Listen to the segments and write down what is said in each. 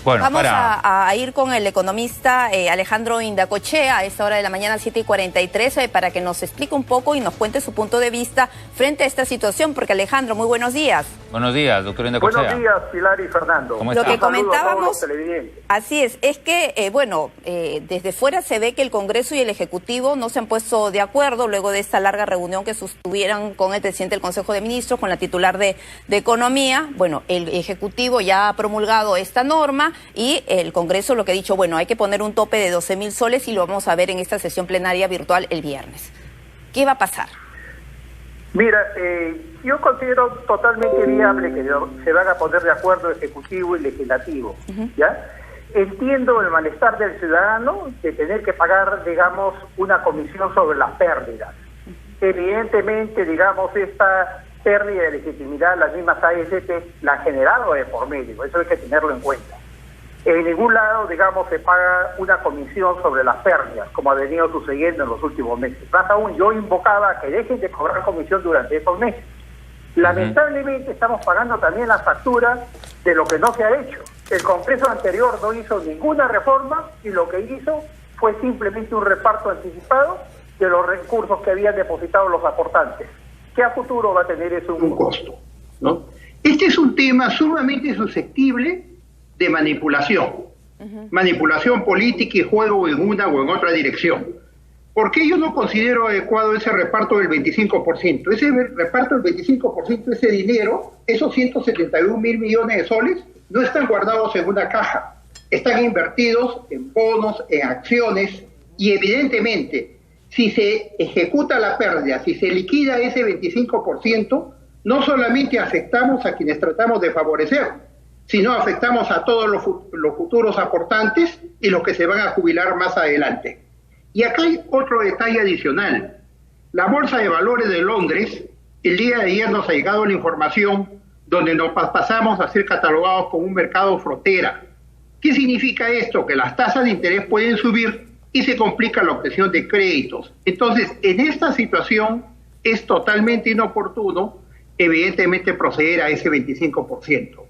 Bueno, vamos a ir con el economista Alejandro Indacochea a esta hora de la mañana, 7:43, para que nos explique un poco y nos cuente su punto de vista frente a esta situación. Porque Alejandro, muy buenos días. Buenos días, doctor Indacochea. Buenos días, Pilar y Fernando. ¿Cómo Lo está? que comentábamos, así es que, desde fuera se ve que el Congreso y el Ejecutivo no se han puesto de acuerdo luego de esta larga reunión que sostuvieron con el presidente del Consejo de Ministros, con la titular de Economía. Bueno, el Ejecutivo ya ha promulgado esta norma y el Congreso lo que ha dicho, bueno, hay que poner un tope de 12.000 soles y lo vamos a ver en esta sesión plenaria virtual el viernes. ¿Qué va a pasar? Mira, yo considero totalmente viable que se van a poner de acuerdo Ejecutivo y Legislativo, ¿ya? Entiendo el malestar del ciudadano de tener que pagar, digamos, una comisión sobre las pérdidas. Evidentemente, digamos, esta pérdida de legitimidad, las mismas AST la han generado de por medio, eso hay que tenerlo en cuenta. En ningún lado, digamos, se paga una comisión sobre las pérdidas, como ha venido sucediendo en los últimos meses. Más aún, yo invocaba que dejen de cobrar comisión durante esos meses. Lamentablemente estamos pagando también la factura de lo que no se ha hecho. El Congreso anterior no hizo ninguna reforma y lo que hizo fue simplemente un reparto anticipado de los recursos que habían depositado los aportantes. ¿Qué a futuro va a tener eso un costo? ¿No? Este es un tema sumamente susceptible de manipulación. Manipulación política y juego en una o en otra dirección. ¿Por qué yo no considero adecuado ese reparto del 25%? Ese reparto del 25%, ese dinero, esos 171.000 millones de soles, no están guardados en una caja. Están invertidos en bonos, en acciones, y evidentemente, si se ejecuta la pérdida, si se liquida ese 25%, no solamente afectamos a quienes tratamos de favorecer, sino afectamos a todos los futuros aportantes y los que se van a jubilar más adelante. Y acá hay otro detalle adicional. La Bolsa de Valores de Londres, el día de ayer nos ha llegado la información donde nos pasamos a ser catalogados como un mercado frontera. ¿Qué significa esto? Que las tasas de interés pueden subir y se complica la obtención de créditos. Entonces, en esta situación es totalmente inoportuno, evidentemente, proceder a ese 25%.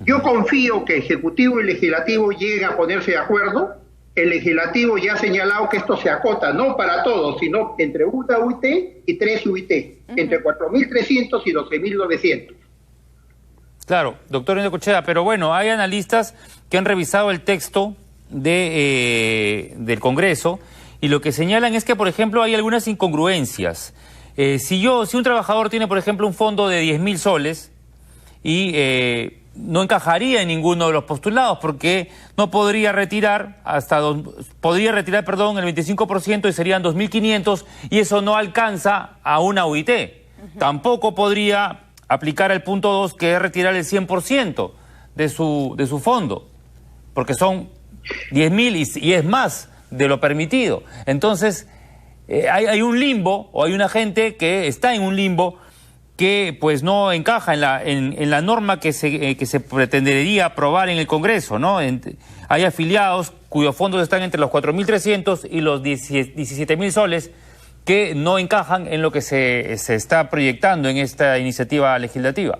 Yo confío que Ejecutivo y Legislativo lleguen a ponerse de acuerdo. El Legislativo ya ha señalado que esto se acota, no para todos, sino entre una UIT y 3 UIT, entre 4.300 y 12.900. Claro, doctor Indacochea, pero bueno, hay analistas que han revisado el texto del Congreso y lo que señalan es que, por ejemplo, hay algunas incongruencias. Si un trabajador tiene, por ejemplo, un fondo de 10.000 soles y no encajaría en ninguno de los postulados porque no podría retirar el 25% y serían 2.500 y eso no alcanza a una UIT. Tampoco podría aplicar el punto 2, que es retirar el 100% de su fondo, porque son 10.000 y es más de lo permitido. Entonces, hay un limbo, o hay una gente que está en un limbo que pues no encaja en la norma que se pretendería aprobar en el Congreso, ¿no? Hay afiliados cuyos fondos están entre los 4.300 y los 17.000 soles que no encajan en lo que se está proyectando en esta iniciativa legislativa.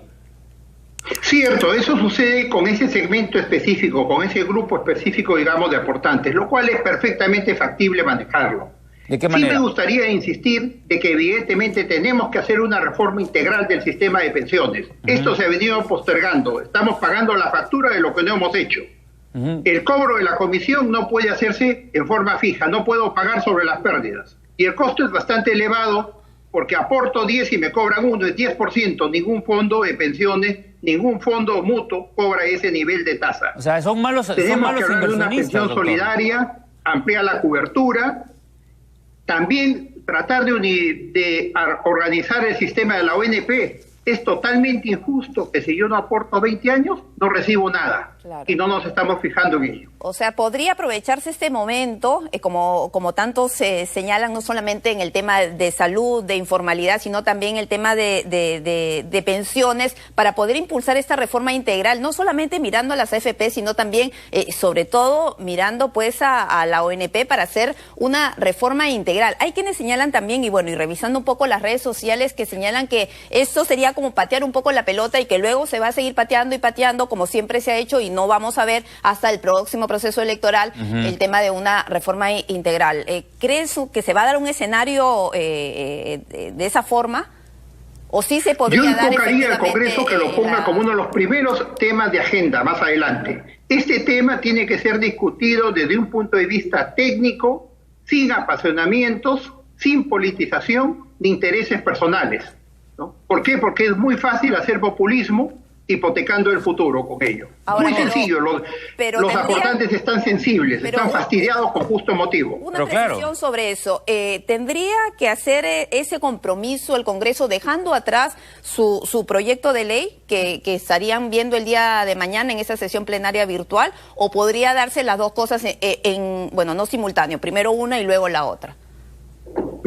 Cierto, eso sucede con ese segmento específico, con ese grupo específico, digamos, de aportantes, lo cual es perfectamente factible manejarlo. ¿De qué manera? Sí me gustaría insistir de que evidentemente tenemos que hacer una reforma integral del sistema de pensiones. Esto se ha venido postergando, estamos pagando la factura de lo que no hemos hecho. El cobro de la comisión no puede hacerse en forma fija, no puedo pagar sobre las pérdidas. Y el costo es bastante elevado porque aporto 10 y me cobran 1, es 10%. Ningún fondo de pensiones, ningún fondo mutuo cobra ese nivel de tasa. O sea, son malos Tenemos que hablar de una pensión doctor. solidaria, ampliar la cobertura, también tratar de organizar el sistema de la ONP. Es totalmente injusto que si yo no aporto 20 años, no recibo nada. Claro. Y no nos estamos fijando en ello. O sea, podría aprovecharse este momento, como tantos se señalan, no solamente en el tema de salud, de informalidad, sino también el tema de pensiones, para poder impulsar esta reforma integral, no solamente mirando a las AFP, sino también, sobre todo, mirando pues a la ONP para hacer una reforma integral. Hay quienes señalan también, y bueno, y revisando un poco las redes sociales, que señalan que esto sería como patear un poco la pelota y que luego se va a seguir pateando y pateando como siempre se ha hecho y no vamos a ver hasta el próximo proceso electoral el tema de una reforma integral. ¿Crees que se va a dar un escenario de esa forma? ¿O sí se podría dar? Yo invocaría al Congreso que lo ponga como uno de los primeros temas de agenda más adelante. Este tema tiene que ser discutido desde un punto de vista técnico, sin apasionamientos, sin politización ni intereses personales, ¿no? ¿Por qué? Porque es muy fácil hacer populismo hipotecando el futuro con ello. Ahora, muy sencillo, los aportantes están sensibles, están fastidiados con justo motivo. Una precisión sobre eso. ¿Tendría que hacer ese compromiso el Congreso dejando atrás su proyecto de ley que estarían viendo el día de mañana en esa sesión plenaria virtual? ¿O podría darse las dos cosas bueno, no simultáneo, primero una y luego la otra?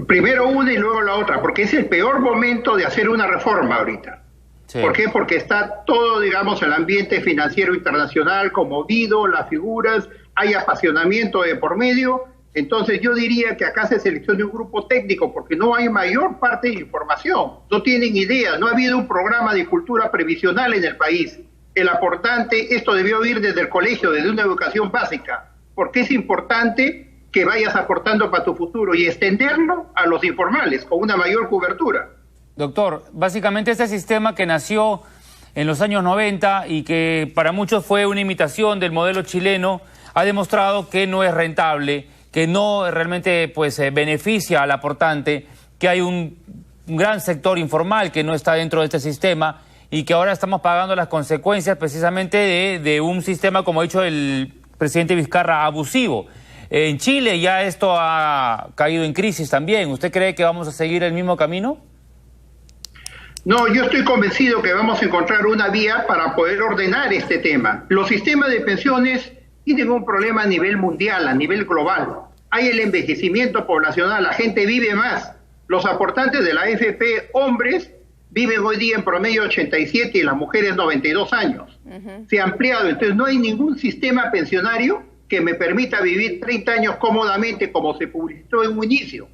Primero una y luego la otra, porque es el peor momento de hacer una reforma ahorita. Sí. ¿Por qué? Porque está todo, digamos, el ambiente financiero internacional conmovido, las figuras, hay apasionamiento de por medio. Entonces yo diría que acá se seleccione un grupo técnico porque no hay mayor parte de información, no tienen idea, no ha habido un programa de cultura previsional en el país. El aportante, esto debió ir desde el colegio, desde una educación básica, porque es importante que vayas aportando para tu futuro y extenderlo a los informales con una mayor cobertura. Doctor, básicamente este sistema que nació en los años 90 y que para muchos fue una imitación del modelo chileno, ha demostrado que no es rentable, que no realmente pues beneficia al aportante, que hay un gran sector informal que no está dentro de este sistema y que ahora estamos pagando las consecuencias precisamente de un sistema, como ha dicho el presidente Vizcarra, abusivo. En Chile ya esto ha caído en crisis también. ¿Usted cree que vamos a seguir el mismo camino? No, yo estoy convencido que vamos a encontrar una vía para poder ordenar este tema. Los sistemas de pensiones tienen un problema a nivel mundial, a nivel global. Hay el envejecimiento poblacional, la gente vive más. Los aportantes de la AFP, hombres, viven hoy día en promedio 87 y las mujeres 92 años. Se ha ampliado, entonces no hay ningún sistema pensionario que me permita vivir 30 años cómodamente como se publicitó en un inicio.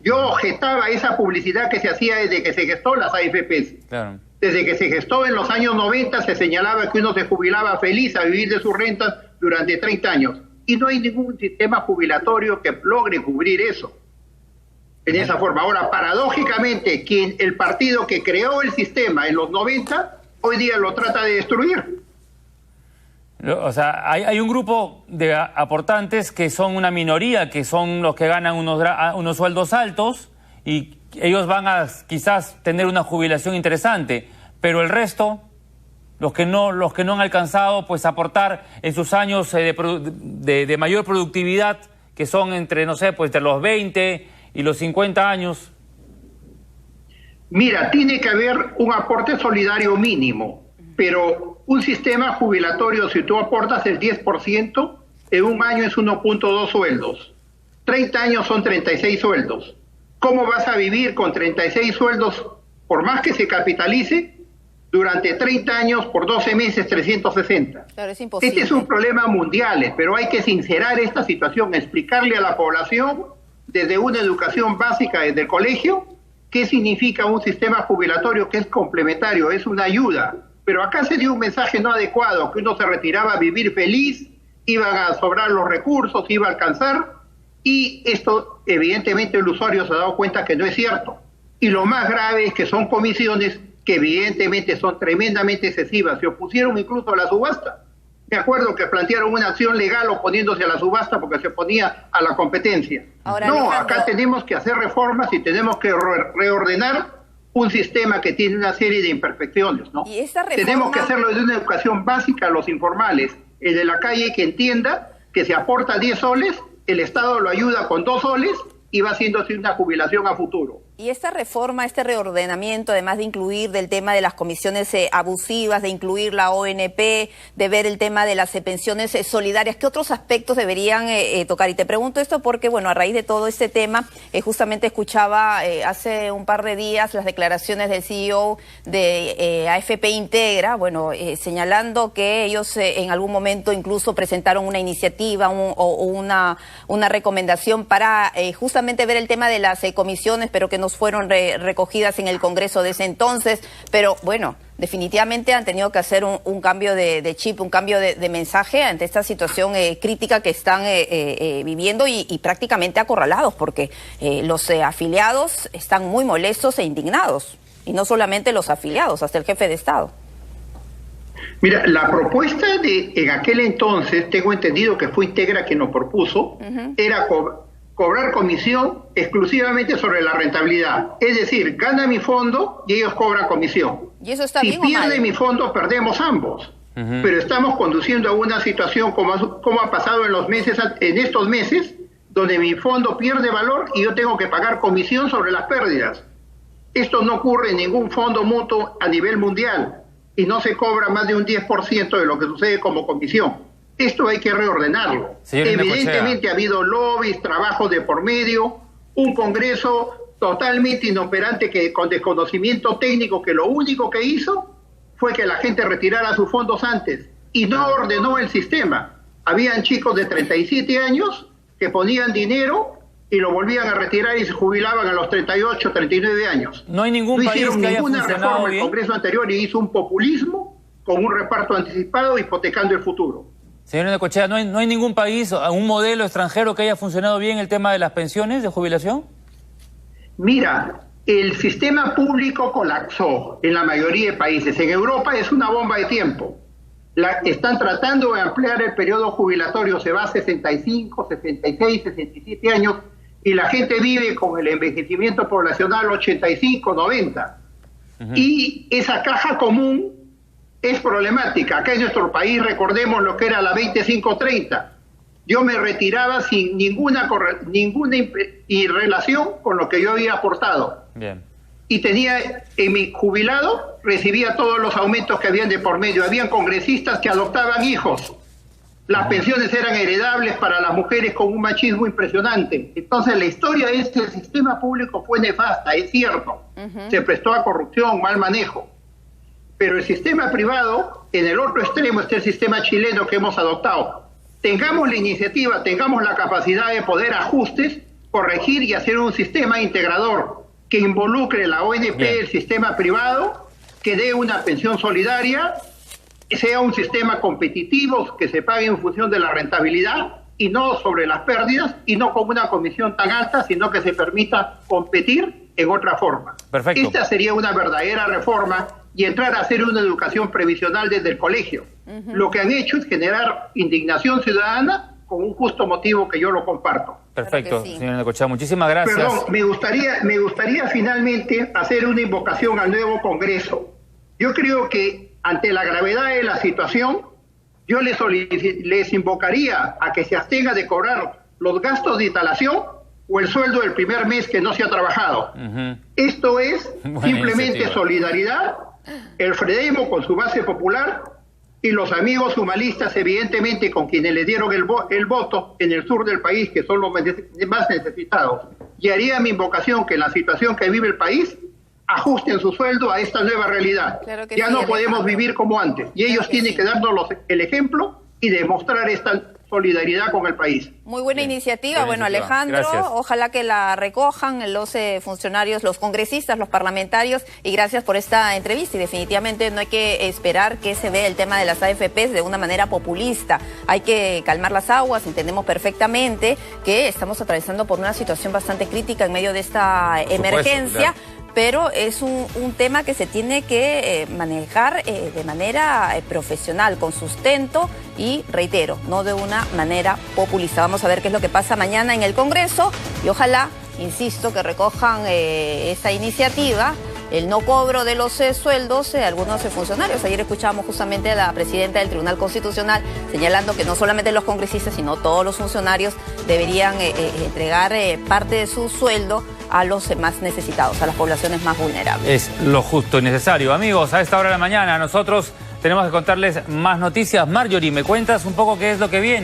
Yo objetaba esa publicidad que se hacía desde que se gestó las AFPs. Claro. Desde que se gestó en los años 90 se señalaba que uno se jubilaba feliz a vivir de sus rentas durante 30 años. Y no hay ningún sistema jubilatorio que logre cubrir eso. En esa forma. Ahora, paradójicamente, el partido que creó el sistema en los 90, hoy día lo trata de destruir. O sea, hay un grupo de aportantes que son una minoría, que son los que ganan unos sueldos altos y ellos van a quizás tener una jubilación interesante, pero el resto, los que no han alcanzado pues aportar en sus años de mayor productividad, que son entre, no sé, pues entre los 20 y los 50 años. Mira, tiene que haber un aporte solidario mínimo, pero un sistema jubilatorio, si tú aportas el 10%, en un año es 1.2 sueldos. 30 años son 36 sueldos. ¿Cómo vas a vivir con 36 sueldos, por más que se capitalice, durante 30 años por 12 meses 360? Claro, es imposible. Este es un problema mundial, pero hay que sincerar esta situación, explicarle a la población desde una educación básica, desde el colegio, qué significa un sistema jubilatorio que es complementario, es una ayuda. Pero acá se dio un mensaje no adecuado, que uno se retiraba a vivir feliz, iban a sobrar los recursos, iba a alcanzar, y esto evidentemente el usuario se ha dado cuenta que no es cierto. Y lo más grave es que son comisiones que evidentemente son tremendamente excesivas, se opusieron incluso a la subasta. Me acuerdo que plantearon una acción legal oponiéndose a la subasta porque se oponía a la competencia. Ahora, no, Alejandro, acá tenemos que hacer reformas y tenemos que reordenar un sistema que tiene una serie de imperfecciones, ¿no? ¿Y esta reforma? Tenemos que hacerlo desde una educación básica a los informales. El de la calle que entienda que se aporta 10 soles, el Estado lo ayuda con 2 soles y va haciéndose una jubilación a futuro. Y esta reforma, este reordenamiento, además de incluir del tema de las comisiones abusivas, de incluir la ONP, de ver el tema de las pensiones solidarias, ¿qué otros aspectos deberían tocar? Y te pregunto esto porque, bueno, a raíz de todo este tema, justamente escuchaba hace un par de días las declaraciones del CEO de AFP Integra, bueno, señalando que ellos en algún momento incluso presentaron una iniciativa o una recomendación para justamente ver el tema de las comisiones, pero que no fueron recogidas en el Congreso de ese entonces, pero bueno, definitivamente han tenido que hacer un cambio de chip, un cambio de mensaje ante esta situación crítica que están viviendo y prácticamente acorralados, porque los afiliados están muy molestos e indignados. Y no solamente los afiliados, hasta el jefe de Estado. Mira, la propuesta en aquel entonces, tengo entendido que fue Integra quien lo propuso, era cobrar comisión exclusivamente sobre la rentabilidad. Es decir, gana mi fondo y ellos cobran comisión. ¿Y eso está si bien o mal? pierde mi fondo, perdemos ambos. Pero estamos conduciendo a una situación como ha pasado en estos meses, donde mi fondo pierde valor y yo tengo que pagar comisión sobre las pérdidas. Esto no ocurre en ningún fondo mutuo a nivel mundial y no se cobra más de un 10% de lo que sucede como comisión. Esto hay que reordenarlo. Evidentemente ha habido lobbies, trabajos de por medio, un Congreso totalmente inoperante que con desconocimiento técnico, que lo único que hizo fue que la gente retirara sus fondos antes y no ordenó el sistema. Habían chicos de 37 años que ponían dinero y lo volvían a retirar y se jubilaban a los 38, 39 años. No hay ningún país que haya funcionado reforma bien. El Congreso anterior y hizo un populismo con un reparto anticipado hipotecando el futuro. Señor Necochea, ¿no hay ningún país, un modelo extranjero que haya funcionado bien el tema de las pensiones de jubilación? Mira, el sistema público colapsó en la mayoría de países. En Europa es una bomba de tiempo. Están tratando de ampliar el periodo jubilatorio, se va a 65, 66, 67 años, y la gente vive con el envejecimiento poblacional 85, 90. Y esa caja común es problemática. Acá en nuestro país recordemos lo que era la 25-30. Yo me retiraba sin ninguna relación con lo que yo había aportado. Bien. Y tenía, en mi jubilado, recibía todos los aumentos que habían de por medio. Habían congresistas que adoptaban hijos. Las pensiones eran heredables para las mujeres con un machismo impresionante. Entonces la historia de este sistema público fue nefasta, es cierto. Se prestó a corrupción, mal manejo. Pero el sistema privado, en el otro extremo está el sistema chileno que hemos adoptado. Tengamos la iniciativa, tengamos la capacidad de poder ajustes, corregir y hacer un sistema integrador que involucre la ONP, el sistema privado, que dé una pensión solidaria, sea un sistema competitivo, que se pague en función de la rentabilidad y no sobre las pérdidas, y no con una comisión tan alta, sino que se permita competir en otra forma. Perfecto. Esta sería una verdadera reforma y entrar a hacer una educación previsional desde el colegio. Lo que han hecho es generar indignación ciudadana con un justo motivo que yo lo comparto. Perfecto, Claro que sí. señor Necochea, muchísimas gracias. Perdón, me gustaría finalmente hacer una invocación al nuevo Congreso. Yo creo que ante la gravedad de la situación, yo les invocaría a que se abstenga de cobrar los gastos de instalación o el sueldo del primer mes que no se ha trabajado. Esto es Buena simplemente iniciativa. solidaridad, el Fredemo con su base popular y los amigos humanistas, evidentemente, con quienes le dieron el voto en el sur del país, que son los más necesitados. Y haría mi invocación que en la situación que vive el país, ajusten su sueldo a esta nueva realidad. Claro que ya sí, no Alejandro. podemos vivir como antes. Y ellos que tienen sí. que darnos el ejemplo y demostrar esta solidaridad con el país. Muy buena iniciativa. Buena Bueno, iniciativa. Alejandro, Gracias. ojalá que la recojan los funcionarios, los congresistas, los parlamentarios, y gracias por esta entrevista. Y definitivamente no hay que esperar que se vea el tema de las AFPs de una manera populista. Hay que calmar las aguas. Entendemos perfectamente que estamos atravesando por una situación bastante crítica en medio de esta emergencia. claro. Pero es un tema que se tiene que manejar de manera profesional, con sustento y, reitero, no de una manera populista. Vamos a ver qué es lo que pasa mañana en el Congreso y ojalá, insisto, que recojan esta iniciativa, el no cobro de los sueldos de algunos funcionarios. Ayer escuchábamos justamente a la presidenta del Tribunal Constitucional señalando que no solamente los congresistas, sino todos los funcionarios deberían entregar parte de su sueldo a los más necesitados, a las poblaciones más vulnerables. Es lo justo y necesario. Amigos, a esta hora de la mañana nosotros tenemos que contarles más noticias. Marjorie, ¿me cuentas un poco qué es lo que viene?